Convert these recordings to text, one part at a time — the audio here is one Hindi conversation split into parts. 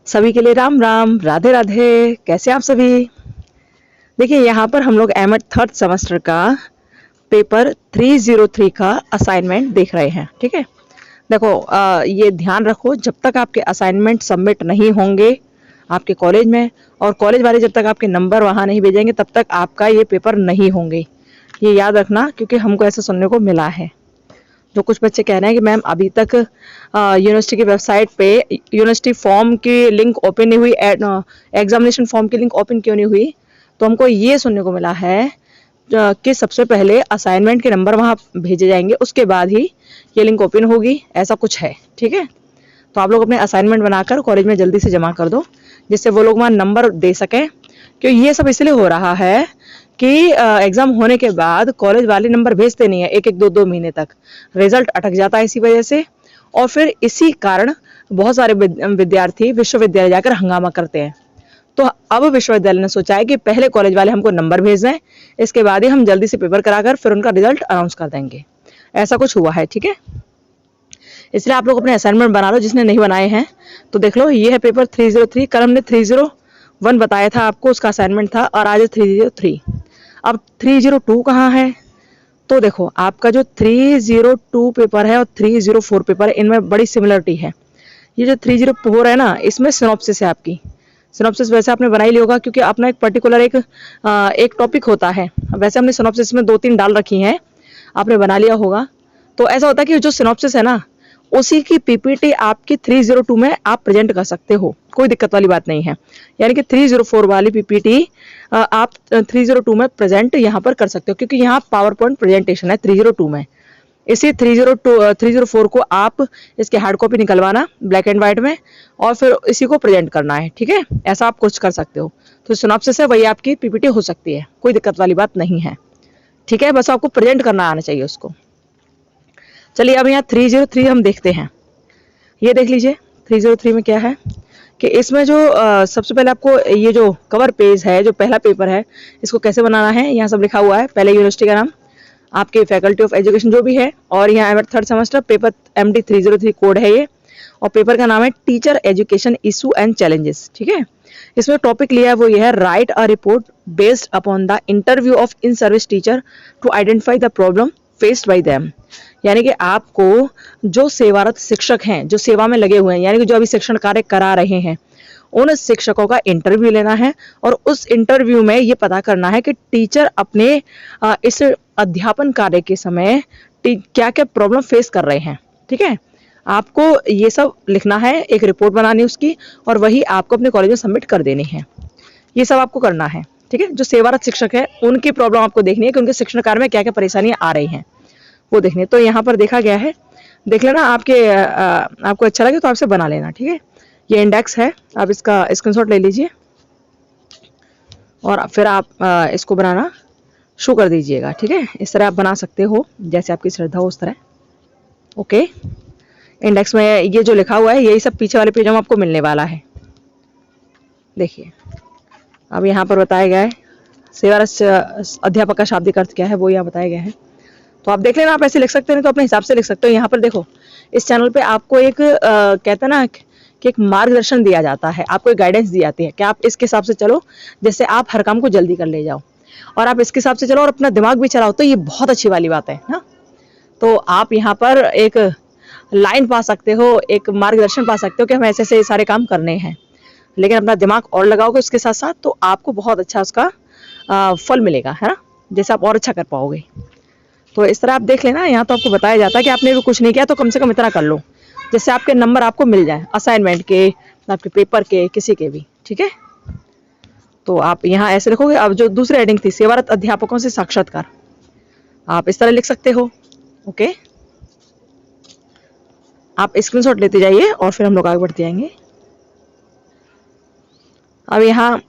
सभी के लिए राम राम, राधे राधे। कैसे आप सभी? देखिए, यहाँ पर हम लोग एमएड थर्ड सेमेस्टर का पेपर 303 का असाइनमेंट देख रहे हैं। ठीक है, देखो ये ध्यान रखो, जब तक आपके असाइनमेंट सबमिट नहीं होंगे आपके कॉलेज में, और कॉलेज वाले जब तक आपके नंबर वहाँ नहीं भेजेंगे, तब तक आपका ये पेपर नहीं होंगे। ये याद रखना, क्योंकि हमको ऐसा सुनने को मिला है। जो कुछ बच्चे कह रहे हैं कि मैम अभी तक यूनिवर्सिटी की वेबसाइट पे यूनिवर्सिटी फॉर्म की लिंक ओपन नहीं हुई, एग्जामिनेशन फॉर्म की लिंक ओपन क्यों नहीं हुई, तो हमको ये सुनने को मिला है कि सबसे पहले असाइनमेंट के नंबर वहाँ भेजे जाएंगे, उसके बाद ही ये लिंक ओपन होगी। ऐसा कुछ है। ठीक है, तो आप लोग अपने असाइनमेंट बनाकर कॉलेज में जल्दी से जमा कर दो, जिससे वो लोग वहाँ नंबर दे सकें। क्योंकि ये सब इसलिए हो रहा है कि एग्जाम होने के बाद कॉलेज वाले नंबर भेजते नहीं है, एक एक दो दो महीने तक रिजल्ट अटक जाता है इसी वजह से। और फिर इसी कारण बहुत सारे विद्यार्थी विश्वविद्यालय जाकर हंगामा करते हैं। तो अब विश्वविद्यालय ने सोचा है कि पहले कॉलेज वाले हमको नंबर भेज दें, इसके बाद ही हम जल्दी से पेपर कराकर फिर उनका रिजल्ट अनाउंस कर देंगे। ऐसा कुछ हुआ है। ठीक है, इसलिए आप लोग अपने असाइनमेंट बना लो, जिसने नहीं बनाए हैं तो देख लो। ये है पेपर 303। कल हमने 301 बताया था आपको, उसका असाइनमेंट था, और आज 303। अब 302 कहाँ है? तो देखो, आपका जो 302 पेपर है और 304 पेपर है, इनमें बड़ी सिमिलरिटी है। ये जो 304 है ना, इसमें सिनॉप्सिस है आपकी। सिनॉप्सिस वैसे आपने बना ही लिया होगा, क्योंकि अपना एक पर्टिकुलर एक टॉपिक होता है। वैसे हमने सिनॉप्सिस में 2-3 डाल रखी हैं, आपने बना लिया होगा। तो ऐसा होता है कि जो सिनॉप्सिस है ना, उसी की पीपीटी आपकी 302 में आप प्रेजेंट कर सकते हो, कोई दिक्कत वाली बात नहीं है। यानी कि 304 वाली पीपीटी आप 302 में प्रेजेंट यहाँ पर कर सकते हो, क्योंकि यहाँ पावर पॉइंट प्रेजेंटेशन है 302 में। इसी 304 को आप इसके हार्ड कॉपी निकलवाना ब्लैक एंड व्हाइट में, और फिर इसी को प्रेजेंट करना है। ठीक है, ऐसा आप कुछ कर सकते हो। तो सिनॉप्सिस है, वही आपकी पीपीटी हो सकती है, कोई दिक्कत वाली बात नहीं है। ठीक है, बस आपको प्रेजेंट करना आना चाहिए उसको। चलिए, अब यहाँ 303 हम देखते हैं। ये देख लीजिए 303 में क्या है कि इसमें जो सबसे पहले आपको ये जो कवर पेज है, जो पहला पेपर है, इसको कैसे बनाना है, यहाँ सब लिखा हुआ है। पहले यूनिवर्सिटी का नाम, आपके फैकल्टी ऑफ एजुकेशन जो भी है, और यहाँ MEd third semester paper MD 303 code है ये, और पेपर का नाम है teacher education issue and challenges. ठीक है, इसमें टॉपिक लिया है वो ये है, write a report based upon the interview of in service teacher to identify the problem faced by them. यानी कि आपको जो सेवारत शिक्षक हैं, जो सेवा में लगे हुए हैं, यानी कि जो अभी शिक्षण कार्य करा रहे हैं, उन शिक्षकों का इंटरव्यू लेना है, और उस इंटरव्यू में ये पता करना है कि टीचर अपने इस अध्यापन कार्य के समय क्या क्या प्रॉब्लम फेस कर रहे हैं। ठीक है, आपको ये सब लिखना है, एक रिपोर्ट बनानी उसकी, और वही आपको अपने कॉलेज में सबमिट कर देनी है। ये सब आपको करना है। ठीक है, जो सेवारत शिक्षक है उनकी प्रॉब्लम आपको देखनी है कि उनके शिक्षण कार्य में क्या क्या परेशानियां आ रही हैं, वो देखने। तो यहाँ पर देखा गया है, देख लेना, आपको अच्छा लगे तो आपसे बना लेना। ठीक है, ये इंडेक्स है, आप इसका स्क्रीनशॉट ले लीजिए, और फिर आप इसको बनाना शुरू कर दीजिएगा। ठीक है, इस तरह आप बना सकते हो, जैसे आपकी श्रद्धा हो उस तरह। ओके, इंडेक्स में ये जो लिखा हुआ है, यही सब पीछे वाले पेज में आपको मिलने वाला है। देखिए, अब यहाँ पर बताया गया है सेवारत अध्यापक का शाब्दिक अर्थ क्या है, वो यहाँ बताया गया है। तो आप देख लेना, आप ऐसे लिख सकते हैं, तो अपने हिसाब से लिख सकते हो। यहाँ पर देखो, इस चैनल पे आपको एक कहते हैं ना कि एक मार्गदर्शन दिया जाता है, आपको एक गाइडेंस दी जाती है कि आप इसके हिसाब से चलो, जिससे आप हर काम को जल्दी कर ले जाओ, और आप इसके हिसाब से चलो और अपना दिमाग भी चलाओ। तो ये बहुत अच्छी वाली बात है ना। तो आप यहाँ पर एक लाइन पा सकते हो, एक मार्गदर्शन पा सकते हो कि हमें ऐसे ऐसे सारे काम करने हैं, लेकिन अपना दिमाग और लगाओगे उसके साथ साथ, तो आपको बहुत अच्छा उसका फल मिलेगा, है ना, जैसे आप और अच्छा कर पाओगे। तो इस तरह आप देख लेना, यहाँ तो आपको बताया जाता है कि आपने भी कुछ नहीं किया तो कम से कम इतना कर लो, जिससे आपके नंबर आपको मिल जाए, असाइनमेंट के, आपके पेपर के, किसी के भी। ठीक है, तो आप यहाँ ऐसे लिखोगे। अब जो दूसरी हेडिंग थी, सेवारत अध्यापकों से साक्षात्कार, आप इस तरह लिख सकते हो। ओके, आप स्क्रीनशॉट लेते जाइए और फिर हम लोग आगे बढ़ते जाएंगे। अब यहाँ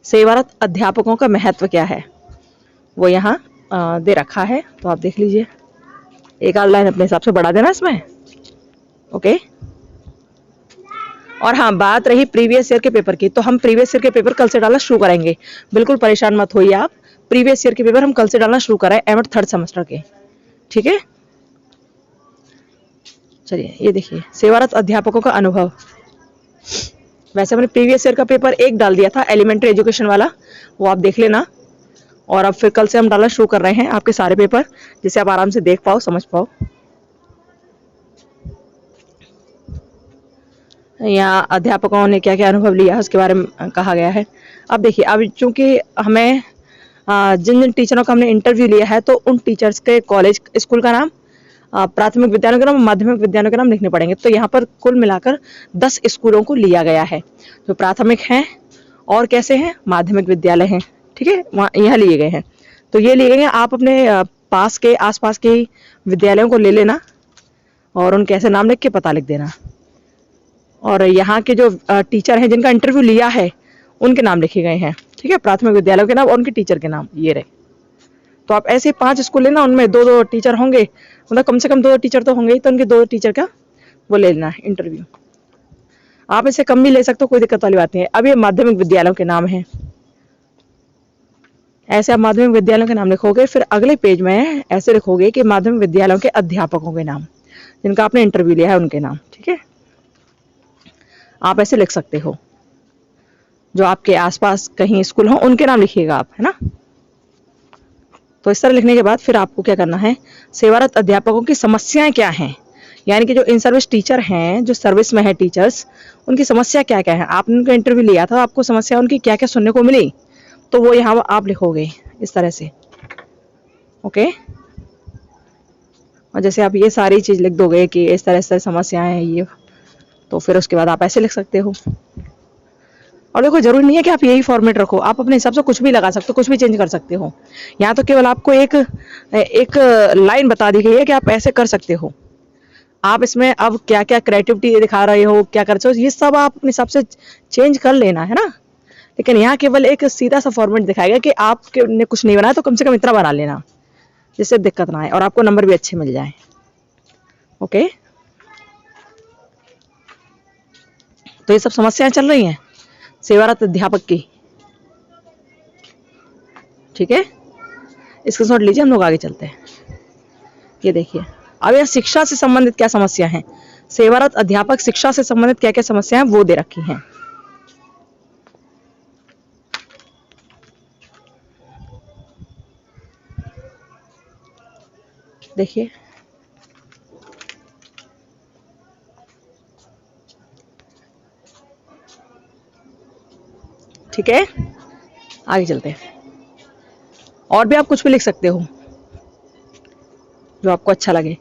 सेवारत अध्यापकों का महत्व क्या है, वो यहाँ दे रखा है, तो आप देख लीजिए। एक आध लाइन अपने हिसाब से बढ़ा देना इसमें। ओके, और हाँ, बात रही प्रीवियस ईयर के पेपर की, तो हम प्रीवियस ईयर के पेपर कल से डालना शुरू करेंगे। बिल्कुल परेशान मत होइए आप, प्रीवियस ईयर के पेपर हम कल से डालना शुरू करें एमएड थर्ड सेमेस्टर के। ठीक है, चलिए ये देखिए, सेवारत अध्यापकों का अनुभव। वैसे मैंने प्रीवियस ईयर का पेपर 1 डाल दिया था, एलिमेंट्री एजुकेशन वाला, वो आप देख लेना। और अब फिर कल से हम डालना शुरू कर रहे हैं आपके सारे पेपर, जिससे आप आराम से देख पाओ, समझ पाओ। यहाँ अध्यापकों ने क्या क्या अनुभव लिया उसके बारे में कहा गया है। अब देखिए, अब चूंकि हमें जिन जिन टीचरों का हमने इंटरव्यू लिया है, तो उन टीचर्स के कॉलेज स्कूल का नाम, प्राथमिक विद्यालयों के नाम, माध्यमिक विद्यालयों के नाम लिखने पड़ेंगे। तो यहाँ पर कुल मिलाकर 10 स्कूलों को लिया गया है, जो प्राथमिक हैं और कैसे हैं, माध्यमिक विद्यालय हैं। ठीक है, वहाँ यहाँ लिए गए हैं। तो ये लिए गए हैं, आप अपने पास के आसपास के विद्यालयों को ले लेना और उनके ऐसे नाम लिख के पता लिख देना। और यहाँ के जो टीचर हैं जिनका इंटरव्यू लिया है, उनके नाम लिखे गए हैं। ठीक है, प्राथमिक विद्यालयों के नाम और उनके टीचर के नाम ये रहे। तो आप ऐसे 5 स्कूल लेना, उनमें 2-2 टीचर होंगे, मतलब कम से कम 2 टीचर तो होंगे ही, तो उनके 2 टीचर का वो ले लेना है इंटरव्यू। आप इसे कम भी ले सकते हो, कोई दिक्कत वाली बात नहीं है। अब ये माध्यमिक विद्यालयों के नाम हैं, ऐसे आप माध्यमिक विद्यालयों के नाम लिखोगे। फिर अगले पेज में ऐसे लिखोगे कि माध्यमिक विद्यालयों के अध्यापकों के नाम, जिनका आपने इंटरव्यू लिया है उनके नाम। ठीक है, आप ऐसे लिख सकते हो, जो आपके आसपास कहीं स्कूल हो उनके नाम लिखिएगा आप, है ना। तो इस तरह लिखने के बाद फिर आपको क्या करना है, सेवारत अध्यापकों की समस्याएं क्या हैं, यानी कि जो इन सर्विस टीचर हैं, जो सर्विस में है टीचर्स, उनकी समस्या क्या क्या है। आपने उनका इंटरव्यू लिया था, आपको समस्या उनकी क्या क्या सुनने को मिली, तो वो यहाँ आप लिखोगे इस तरह से। ओके, और जैसे आप ये सारी चीज लिख दोगे कि इस तरह समस्याएं हैं ये, तो फिर उसके बाद आप ऐसे लिख सकते हो। और देखो, जरूरी नहीं है कि आप यही फॉर्मेट रखो, आप अपने हिसाब से कुछ भी लगा सकते हो, कुछ भी चेंज कर सकते हो। यहाँ तो केवल आपको एक एक लाइन बता दी गई है कि आप ऐसे कर सकते हो। आप इसमें अब क्या क्या क्रिएटिविटी दिखा रहे हो, क्या कर रहे हो, ये सब आप अपने हिसाब से चेंज कर लेना, है ना। लेकिन यहाँ केवल एक सीधा सा फॉर्मेट दिखाएगा कि आपने कुछ नहीं बनाया तो कम से कम इतना बना लेना, जिससे दिक्कत ना आए और आपको नंबर भी अच्छे मिल जाए। ओके, तो ये सब समस्याएं चल रही हैं सेवारत अध्यापक की। ठीक है, इसके शॉट लीजिए, हम लोग आगे चलते हैं। ये देखिए, अब यह शिक्षा से संबंधित क्या समस्या है, सेवारत अध्यापक शिक्षा से संबंधित क्या क्या समस्या है वो दे रखी हैं। देखिए, ठीक है, आगे चलते हैं। और भी आप कुछ भी लिख सकते हो जो आपको अच्छा लगे,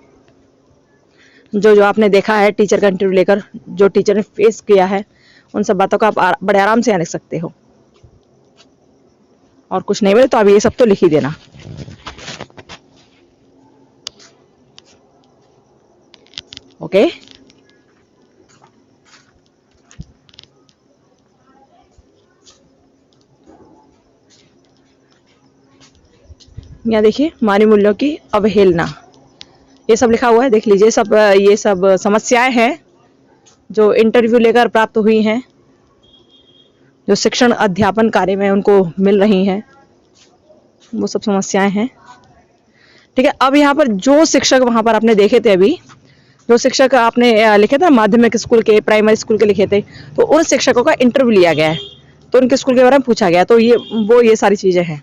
जो जो आपने देखा है टीचर का इंटरव्यू लेकर, जो टीचर ने फेस किया है, उन सब बातों को आप बड़े आराम से यहाँ लिख सकते हो। और कुछ नहीं मिले तो आप ये सब तो लिख ही देना। ओके, यहाँ देखिए, मानवीय मूल्यों की अवहेलना, ये सब लिखा हुआ है, देख लीजिए। सब ये सब समस्याएं हैं जो इंटरव्यू लेकर प्राप्त हुई हैं, जो शिक्षण अध्यापन कार्य में उनको मिल रही हैं, वो सब समस्याएं हैं। ठीक है, अब यहाँ पर जो शिक्षक वहां पर आपने देखे थे, अभी जो शिक्षक आपने लिखे थे माध्यमिक स्कूल के, प्राइमरी स्कूल के लिखे थे, तो उन शिक्षकों का इंटरव्यू लिया गया है, तो उनके स्कूल के बारे में पूछा गया। तो ये सारी चीजें हैं।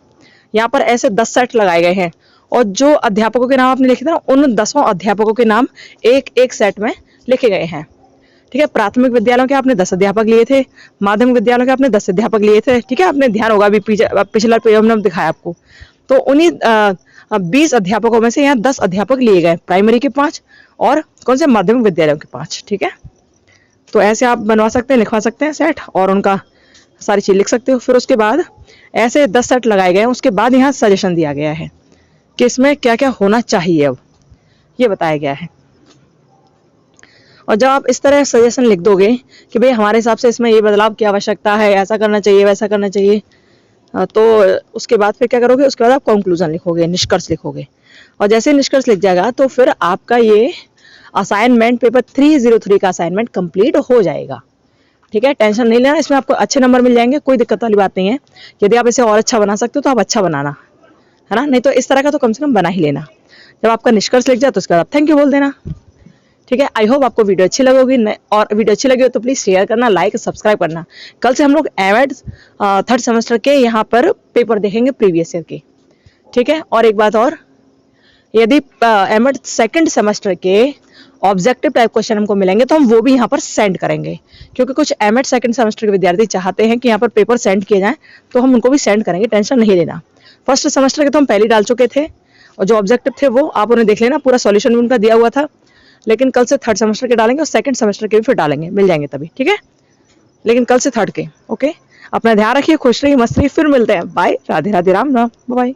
यहाँ पर ऐसे 10 सेट लगाए गए हैं, और जो अध्यापकों के नाम आपने लिखे थे ना, उन 10 अध्यापकों के नाम एक एक सेट में लिखे गए हैं। ठीक है, प्राथमिक विद्यालयों के आपने 10 अध्यापक लिए थे, माध्यमिक विद्यालयों के आपने 10 अध्यापक लिए थे। ठीक है, आपने ध्यान होगा, अभी पिछला पेज हमने दिखाया आपको। तो उन्हीं 20 अध्यापकों में से यहाँ 10 अध्यापक लिए गए, प्राइमरी के 5 और कौन से, माध्यमिक विद्यालयों के 5। ठीक है, तो ऐसे आप बनवा सकते हैं, लिखवा सकते हैं सेट, और उनका सारी चीज लिख सकते हो। फिर उसके बाद ऐसे 10 सेट लगाए गए हैं। उसके बाद यहाँ सजेशन दिया गया है कि इसमें क्या क्या होना चाहिए, अब ये बताया गया है। और जब आप इस तरह सजेशन लिख दोगे कि भाई हमारे हिसाब से इसमें ये बदलाव की आवश्यकता है, ऐसा करना चाहिए, वैसा करना चाहिए, तो उसके बाद फिर क्या करोगे, उसके बाद आप कंक्लूजन लिखोगे, निष्कर्ष लिखोगे। और जैसे निष्कर्ष लिख जाएगा तो फिर आपका ये असाइनमेंट पेपर 303 का असाइनमेंट कंप्लीट हो जाएगा। ठीक है, टेंशन नहीं लेना, इसमें आपको अच्छे नंबर मिल जाएंगे, कोई दिक्कत वाली बात नहीं है। यदि आप इसे और अच्छा बना सकते हो तो आप अच्छा बनाना, है ना, नहीं तो इस तरह का तो कम से कम बना ही लेना। जब आपका निष्कर्ष लिख जाए तो उसके बाद आप थैंक यू बोल देना। ठीक है। आई होप आपको वीडियो अच्छी लगेगी, और वीडियो अच्छी लगी हो तो प्लीज़ शेयर करना, लाइक, सब्सक्राइब करना। कल से हम लोग एमएड थर्ड सेमेस्टर के यहाँ पर पेपर देखेंगे प्रीवियस ईयर की, ठीक है। और एक बात और, यदि एमएड सेकंड सेमेस्टर के ऑब्जेक्टिव टाइप क्वेश्चन हमको मिलेंगे तो हम वो भी यहाँ पर सेंड करेंगे, क्योंकि कुछ एमएड सेकंड सेमेस्टर के विद्यार्थी चाहते हैं कि यहाँ पर पेपर सेंड किए जाएं, तो हम उनको भी सेंड करेंगे, टेंशन नहीं लेना। फर्स्ट सेमेस्टर के तो हम पहले डाल चुके थे, और जो ऑब्जेक्टिव थे वो आप उन्हें देख लेना, पूरा सॉल्यूशन भी उनका दिया हुआ था। लेकिन कल से थर्ड सेमेस्टर के डालेंगे और सेकंड सेमेस्टर के भी फिर डालेंगे, मिल जाएंगे तभी, ठीक है। लेकिन कल से थर्ड के, ओके। अपना ध्यान रखिए, खुश रहिए, मस्त रहिए, फिर मिलते हैं। Bye, Radhe Radhe, Ram Ram, bye.